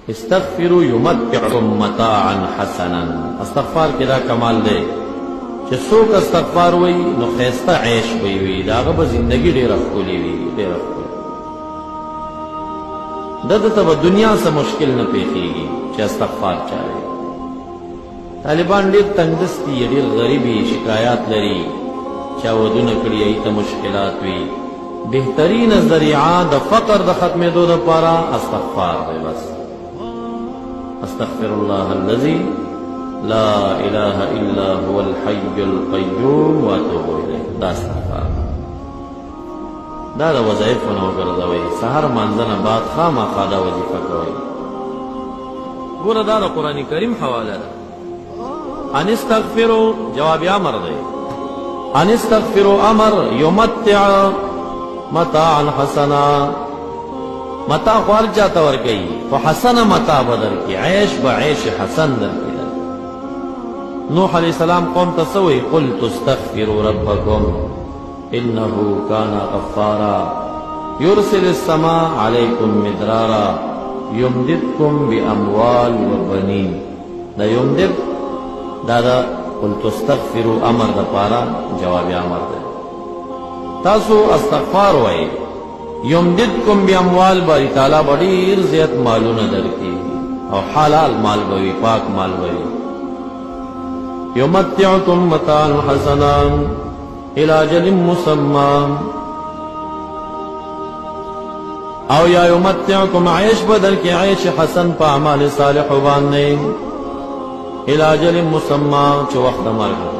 استغفروا یمتعکم متاعا حسنا. استغفار کې دا کمال دی چې څوک استغفار وایي نو ښایسته عیش به وي، د هغه به زندګي ډېره ښکلې وي، ډېره ښکلې. دته ته به دنیا څه مشکل نه پیښېږي چې استغفار چاوي. طالبان ډېر تنګدستي، ډېر غریبي، شکایات لري، چا ودونه کړي هغې ته مشکلات وي. بهترینه ذریعه د فقر د ختمېدو دپاره استغفار دی. بس استغفر الله الذي لا اله الا هو الحي القيوم واتوب الیه. دا استغفار دا د وظایفو نه وګرځوئ. سحر مانځه نه بعد خامخا دا وظیفه کوئ. ګوره دا د قرآن کریم حواله ده. ان استغفروا جواب امر دی. ان استغفروا امر یمتع متاعا حسنا. متاع خو هر چا ته ورکوي، خو حسنه متاع به درکړي، عیش به عیش حسن درکړي. نوح علیہ السلام قوم ته څه وایي؟ قلت استغفروا ربکم انه کان غفارا یرسل السماء علیکم مدرارا یمددکم باموال وبنین. دا یمدد دا قلت استغفروا امر دپاره جواب امر دی. تاسو استغفار وایي، یمددکم باموال باری تعالی به ډېر زیات مالونه درکړي او حلال مال به وي، پاک مال به وي. یمتعکم متاعا حسنا الی اجل مسمى. او یا یمتعکم عیش به درکړي، عیش حسن په اعمال صالحو باندې، الی اجل مسمى چې وخت د مرګ